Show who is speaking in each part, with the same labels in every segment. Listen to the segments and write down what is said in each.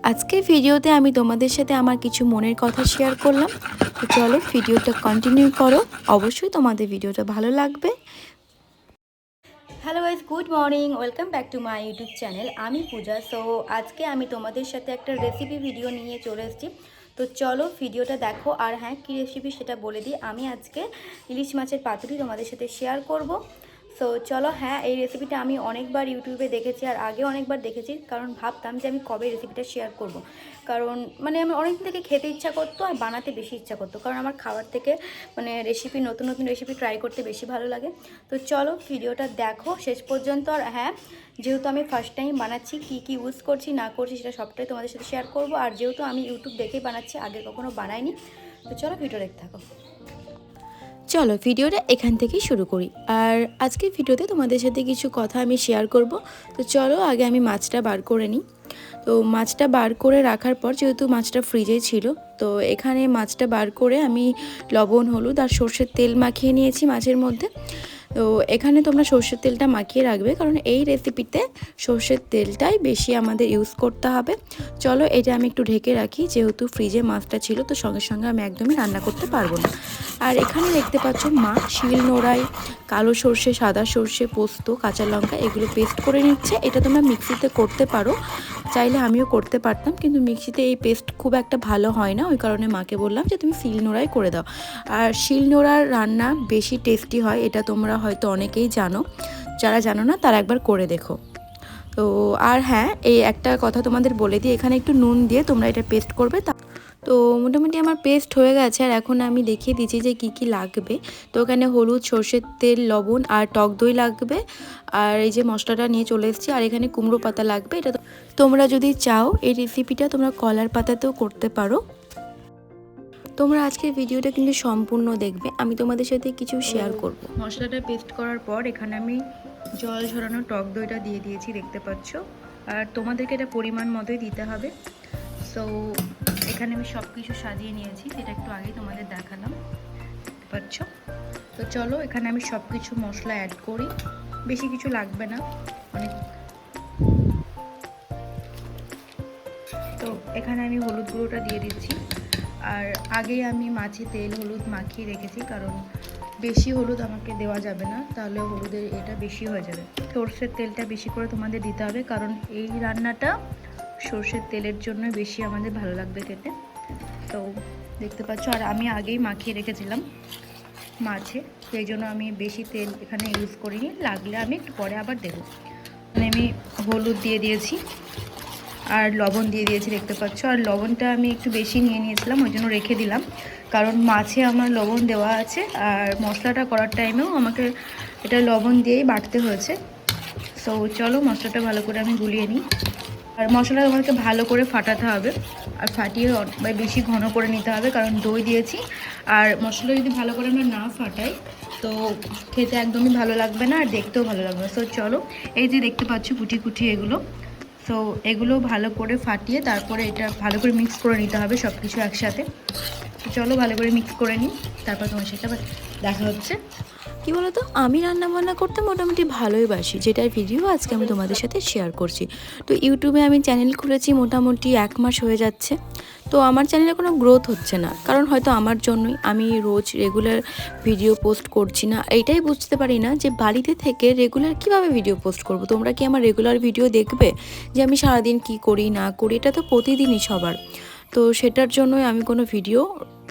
Speaker 1: আজকের ভিডিওতে আমি তোমাদের সাথে আমার কিছু মনের কথা শেয়ার করলাম। তো চলো ভিডিওটা কন্টিনিউ করো, অবশ্যই তোমাদের ভিডিওটা ভালো লাগবে। Hello guys, good morning, welcome back to my YouTube channel. আমি পূজা। সো আজকে আমি তোমাদের সাথে একটা রেসিপি ভিডিও নিয়ে চলে এসেছি। তো চলো ভিডিওটা দেখো। আর হ্যাঁ, কী রেসিপি সেটা বলে দিই। আমি আজকে ইলিশ মাছের পাতুরি তোমাদের সাথে শেয়ার করব। সো চলো, হ্যাঁ, এই রেসিপিটা আমি অনেকবার ইউটিউবে দেখেছি আর আগে অনেকবার দেখেছি, কারণ ভাবতাম যে আমি কবে রেসিপিটা শেয়ার করব। কারণ আমার অনেক থেকে খেতে ইচ্ছা করতো আর বানাতে বেশি ইচ্ছা করতো, কারণ আমার খাবার থেকে রেসিপি, নতুন নতুন রেসিপি ট্রাই করতে বেশি ভালো লাগে। তো চলো ভিডিওটা দেখো শেষ পর্যন্ত। আর হ্যাঁ, যেহেতু আমি ফার্স্ট টাইম বানাচ্ছি, কী কী ইউজ করছি না করছি সেটা সবটাই তোমাদের সাথে শেয়ার করব। আর যেহেতু আমি ইউটিউব দেখেই বানাচ্ছি, আগে কখনো বানাইনি, তো চলো ভিডিও দেখতে থাকো। চলো ভিডিওটা এখান থেকেই শুরু করি। আর আজকের ভিডিওতে তোমাদের সাথে কিছু কথা আমি শেয়ার করব। তো চলো আগে আমি মাছটা বার করে নিই। তো মাছটা বার করে রাখার পর, যেহেতু মাছটা ফ্রিজে ছিল, তো এখানে মাছটা বার করে আমি লবণ, হলুদ আর সর্ষের তেল মাখিয়ে নিয়েছি মাছের মধ্যে। তো এখানে তোমরা সর্ষের তেলটা মাখিয়ে রাখবে, কারণ এই রেসিপিতে সর্ষের তেলটাই বেশি আমাদের ইউজ করতে হবে। চলো এটা আমি একটু ঢেকে রাখি, যেহেতু ফ্রিজে মাছটা ছিল, তো সঙ্গে সঙ্গে আমি একদমই রান্না করতে পারবো না। আর এখানে দেখতে পাচ্ছ মা শিল নোড়ায় কালো সর্ষে, সাদা সর্ষে, পোস্ত, কাঁচা লঙ্কা এগুলো পেস্ট করে নিচ্ছে। এটা তোমরা মিক্সিতে করতে পারো, চাইলে আমিও করতে পারতাম, কিন্তু মিক্সিতে এই পেস্ট খুব একটা ভালো হয় না। ওই কারণে মাকে বললাম যে তুমি শিল নোড়ায় করে দাও। আর শিল নোড়ার রান্না বেশি টেস্টি হয়, এটা তোমরা হয়তো অনেকেই জানো। যারা জানো না তারা একবার করে দেখো। তো আর হ্যাঁ, এই একটা কথা তোমাদের বলে দিই, এখানে একটু নুন দিয়ে তোমরা এটা পেস্ট করবে। তো মোটামুটি আমার পেস্ট হয়ে গেছে। আর এখন আমি দেখিয়ে দিচ্ছি যে কি কি লাগবে। তো এখানে হলুদ, সর্ষের তেল, লবণ আর টক দই লাগবে। আর এই যে মশলাটা নিয়ে চলে এসেছি। আর এখানে কুমড়ো পাতা লাগবে। এটা তোমরা যদি চাও এই রেসিপিটা তোমরা কলার পাতাতেও করতে পারো। তোমরা আজকের ভিডিওটা কিন্তু সম্পূর্ণ দেখবে, আমি তোমাদের সাথে কিছু শেয়ার করব। মশলাটা পেস্ট করার পর এখানে আমি জল ঝরানো টক দইটা দিয়ে দিয়েছি, দেখতে পাচ্ছ। আর তোমাদেরকে এটা পরিমাণ মতোই দিতে হবে। সো এখানে আমি সব কিছু সাজিয়ে নিয়েছি, সেটা একটু আগেই তোমাদের দেখালাম, দেখতে পাচ্ছ। তো চলো এখানে আমি সব কিছু মশলা অ্যাড করি, বেশি কিছু লাগবে না অনেক। তো এখানে আমি হলুদ গুঁড়োটা দিয়ে দিচ্ছি। আর আগেই আমি মাছে তেল হলুদ মাখিয়ে রেখেছি, কারণ বেশি হলুদ আমাকে দেওয়া যাবে না, তাহলে হলুদের এটা বেশি হয়ে যাবে। সর্ষের তেলটা বেশি করে তোমাদের দিতে হবে, কারণ এই রান্নাটা সর্ষের তেলের জন্য বেশি আমাদের ভালো লাগবে খেতে। তো দেখতে পাচ্ছ, আর আমি আগেই মাখিয়ে রেখেছিলাম মাছে, সেই জন্য আমি বেশি তেল এখানে ইউজ করিনি, লাগলে আমি একটু পরে আবার দেবো। আমি হলুদ দিয়ে দিয়েছি আর লবণ দিয়ে দিয়েছি, দেখতে পাচ্ছ। আর লবণটা আমি একটু বেশি নিয়ে নিয়েছিলাম, ওই জন্য রেখে দিলাম, কারণ মাছে আমার লবণ দেওয়া আছে। আর মশলাটা করার টাইমেও আমাকে এটা লবণ দিয়েই বাটতে হয়েছে। সো চলো মশলাটা ভালো করে আমি গুলিয়ে নিই। আর মশলা আমাকে ভালো করে ফাটাতে হবে, আর ফাটিয়ে বেশি ঘন করে নিতে হবে, কারণ দই দিয়েছি। আর মশলা যদি ভালো করে আমরা না ফাটাই তো খেতে একদমই ভালো লাগবে না, আর দেখতেও ভালো লাগবে না। সো চলো, এই যে দেখতে পাচ্ছ কুটি কুটি এগুলো, সো এগুলো ভালো করে ফাটিয়ে তারপরে এটা ভালো করে মিক্স করে নিতে হবে সব কিছু একসাথে। তো চলো ভালো করে মিক্স করে নিই, তারপর তোমার সাথে আবার দেখা হচ্ছে। কি বলতো, আমি রান্নাবান্না করতে মোটামুটি ভালোই বাসি, যেটার ভিডিও আজকে আমি তোমাদের সাথে শেয়ার করছি। তো ইউটিউবে আমি চ্যানেল খুলেছি মোটামুটি 1 মাস হয়ে যাচ্ছে। তো আমার চ্যানেলে কোনো গ্রোথ হচ্ছে না, কারণ হয়তো আমার জন্যই আমি রোজ রেগুলার ভিডিও পোস্ট করছি না। এইটাই বুঝতে পারি না যে বাড়িতে থেকে রেগুলার কিভাবে ভিডিও পোস্ট করব। তোমরা কি আমার রেগুলার ভিডিও দেখবে যে আমি সারাদিন কি করি না করি? এটা তো প্রতিদিনই সবার। তো সেটার জন্যই আমি কোনো ভিডিও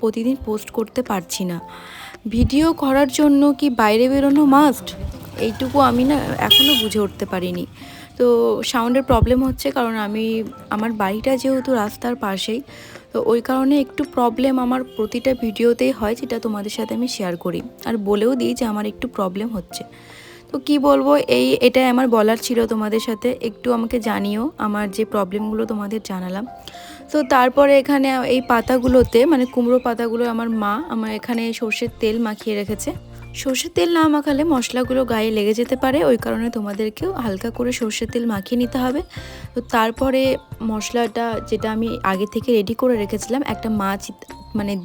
Speaker 1: প্রতিদিন পোস্ট করতে পারছি না। ভিডিও করার জন্য কি বাইরে বেরোনো মাস্ট? এইটুকু আমি না এখনও বুঝে উঠতে পারিনি। তো সাউন্ডের প্রবলেম হচ্ছে, কারণ আমার বাড়িটা যেহেতু রাস্তার পাশেই, তো ওই কারণে একটু প্রবলেম আমার প্রতিটা ভিডিওতেই হয়, যেটা তোমাদের সাথে আমি শেয়ার করি আর বলেও দিই যে আমার একটু প্রবলেম হচ্ছে। তো কি বলবো, এটাই আমার বলার ছিল তোমাদের সাথে। একটু আমাকে জানিও, আমার যে প্রবলেমগুলো তোমাদের জানালাম। তো তারপরে এখানে এই পাতাগুলোতে, কুমড়ো পাতাগুলো আমার এখানে সর্ষের তেল মাখিয়ে রেখেছে। সর্ষের তেল না মাখালে মশলাগুলো গায়ে লেগে যেতে পারে, ওই কারণে তোমাদেরকেও হালকা করে সর্ষের তেল মাখিয়ে নিতে হবে। তো তারপরে মশলাটা, যেটা আমি আগে থেকে রেডি করে রেখেছিলাম, একটা মাছ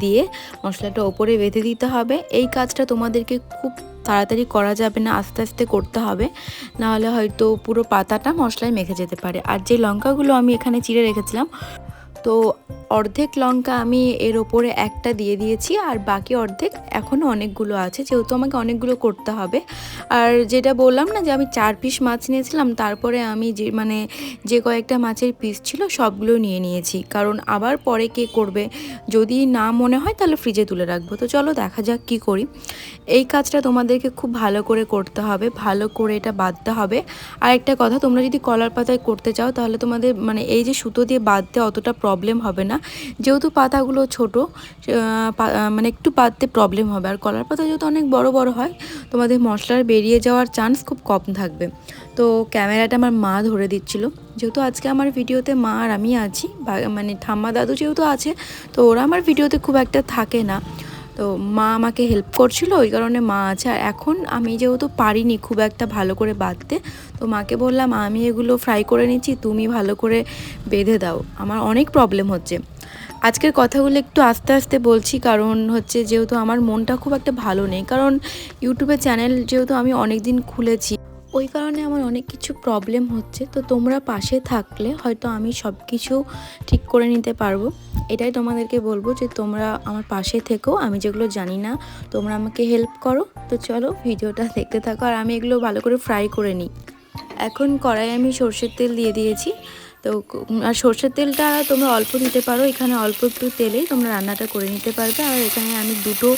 Speaker 1: দিয়ে মশলাটা ওপরে বেঁধে দিতে হবে। এই কাজটা তোমাদেরকে খুব তাড়াতাড়ি করা যাবে না, আস্তে আস্তে করতে হবে, নাহলে হয়তো পুরো পাতাটা মশলায় মেখে যেতে পারে। আর যে লঙ্কাগুলো আমি এখানে চিড়ে রেখেছিলাম, তো অর্ধেক লঙ্কা আমি এর ওপরে একটা দিয়ে দিয়েছি, আর বাকি অর্ধেক এখনও অনেকগুলো আছে, যেহেতু আমাকে অনেকগুলো করতে হবে। আর যেটা বললাম না যে আমি 4 পিস মাছ নিয়েছিলাম, তারপরে আমি যে কয়েকটা মাছের পিস ছিল সবগুলো নিয়ে নিয়েছি, কারণ আবার পরে কে করবে, যদি না মনে হয় তাহলে ফ্রিজে তুলে রাখবো। তো চলো দেখা যাক কি করি। এই কাজটা তোমাদেরকে খুব ভালো করে করতে হবে, ভালো করে এটা বাঁধতে হবে। আর একটা কথা, তোমরা যদি কলার পাতায় করতে চাও তাহলে তোমাদের মানে এই যে সুতো দিয়ে বাঁধতে অতটা প্রবলেম হবে না, যেহেতু পাতাগুলো ছোট, মানে একটু বাঁধতে প্রবলেম হবে। আর কলার পাতা যেহেতু অনেক বড় বড় হয়, তোমাদের মশলার বেরিয়ে যাওয়ার চান্স খুব কম থাকবে। তো ক্যামেরাটা আমার মা ধরে দিচ্ছিল, যেহেতু আজকে আমার ভিডিওতে মা আর আমি আছি, মানে ঠাম্মা দাদু যেহেতু আছে, তো ওরা আমার ভিডিওতে খুব একটা থাকে না, তো মা আমাকে হেল্প করছিল, ওই কারণে মা আছে। আর এখন আমি যেহেতু পারিনি খুব একটা ভালো করে বাঁধতে, তো মাকে বললাম আমি এগুলো ফ্রাই করে নিচ্ছি, তুমি ভালো করে বেঁধে দাও, আমার অনেক প্রবলেম হচ্ছে। আজকের কথাগুলো একটু আস্তে আস্তে বলছি, কারণ হচ্ছে যেহেতু আমার মনটা খুব একটা ভালো নেই, কারণ ইউটিউবে চ্যানেল যেহেতু আমি অনেক দিন খুলেছি, ওই কারণে আমার অনেক কিছু প্রবলেম হচ্ছে। তো তোমরা পাশে থাকলে হয়তো আমি সব কিছু ঠিক করে নিতে পারবো। এটাই তোমাদেরকে বলবো যে তোমরা আমার পাশে থেকো, আমি যেগুলো জানি না তোমরা আমাকে হেল্প করো। তো চলো ভিডিওটা দেখতে থাকো, আর আমি এগুলো ভালো করে ফ্রাই করে নিই। এখন কড়াই আমি সর্ষের তেল দিয়ে দিয়েছি। তো আর সর্ষের তেলটা তোমরা অল্প দিতে পারো, এখানে অল্প একটু তেলেই তোমরা রান্নাটা করে নিতে পারবে। আর এখানে আমি দুটো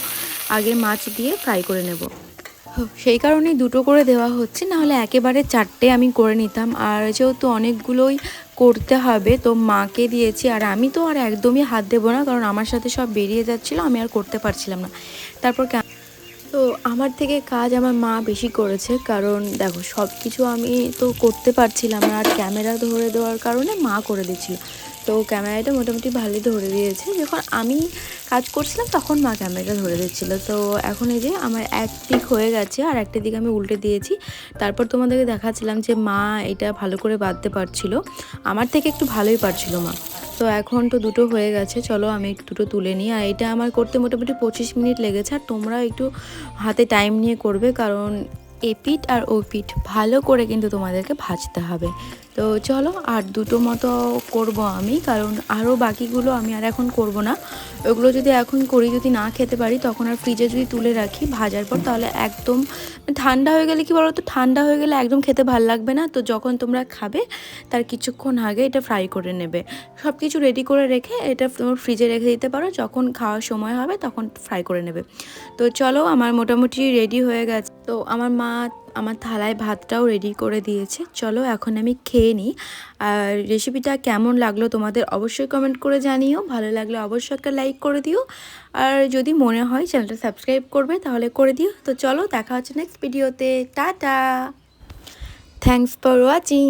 Speaker 1: আগে মাছ দিয়ে ফ্রাই করে নেব, সেই কারণেই দুটো করে দেওয়া হচ্ছে, নাহলে একেবারে 4টে আমি করে নিতাম। আর যেহেতু অনেকগুলোই করতে হবে, তো মাকে দিয়েছি। আর আমি তো আর একদমই হাত দেবো না, কারণ আমার সাথে সব বেরিয়ে যাচ্ছিলো, আমি আর করতে পারছিলাম না। তারপর তো আমার থেকে কাজ আমার মা বেশি করেছে, কারণ দেখো সব কিছু আমি তো করতে পারছিলাম না, আর ক্যামেরা ধরে দেওয়ার কারণে মা করে দিচ্ছিল। তো ক্যামেরাটা মোটামুটি ভালোই ধরে দিয়েছে, যখন আমি কাজ করছিলাম তখন মা ক্যামেরাটা ধরে দিচ্ছিলো। তো এখন এই যে আমার এক দিক হয়ে গেছে, আর একটা দিক আমি উল্টে দিয়েছি। তারপর তোমাদেরকে দেখাচ্ছিলাম যে মা এটা ভালো করে বাঁধতে পারছিল, আমার থেকে একটু ভালোই পারছিল মা। তো এখন তো দুটো হয়ে গেছে, চলো আমি দুটো তুলে নিই। আর এটা আমার করতে মোটামুটি 25 মিনিট লেগেছে। আর তোমরা একটু হাতে টাইম নিয়ে করবে, কারণ এপিঠ আর ওপিঠ ভালো করে কিন্তু তোমাদেরকে ভাজতে হবে। তো চলো আর দুটো মতো করব আমি, কারণ আরও বাকিগুলো আমি আর এখন করব না। ওগুলো যদি এখন করি, যদি না খেতে পারি, তখন আর ফ্রিজে যদি তুলে রাখি ভাজার পর, তাহলে একদম ঠান্ডা হয়ে গেলে কি বলো তো, ঠান্ডা হয়ে গেলে একদম খেতে ভালো লাগবে না। তো যখন তোমরা খাবে তার কিছুক্ষণ আগে এটা ফ্রাই করে নেবে, সব কিছু রেডি করে রেখে এটা তোমার ফ্রিজে রেখে দিতে পারো, যখন খাওয়ার সময় হবে তখন ফ্রাই করে নেবে। তো চলো আমার মোটামুটি রেডি হয়ে গেছে। তো আমার মা আমার থালায় ভাতটাও রেডি করে দিয়েছে, চলো এখন আমি খেয়ে নিই। আর রেসিপিটা কেমন লাগলো তোমাদের অবশ্যই কমেন্ট করে জানিও, ভালো লাগলে অবশ্যই একটা লাইক করে দিও, আর যদি মনে হয় চ্যানেলটা সাবস্ক্রাইব করবে তাহলে করে দিও। তো চলো দেখা হচ্ছে নেক্সট ভিডিওতে, টাটা, থ্যাংকস ফর ওয়াচিং।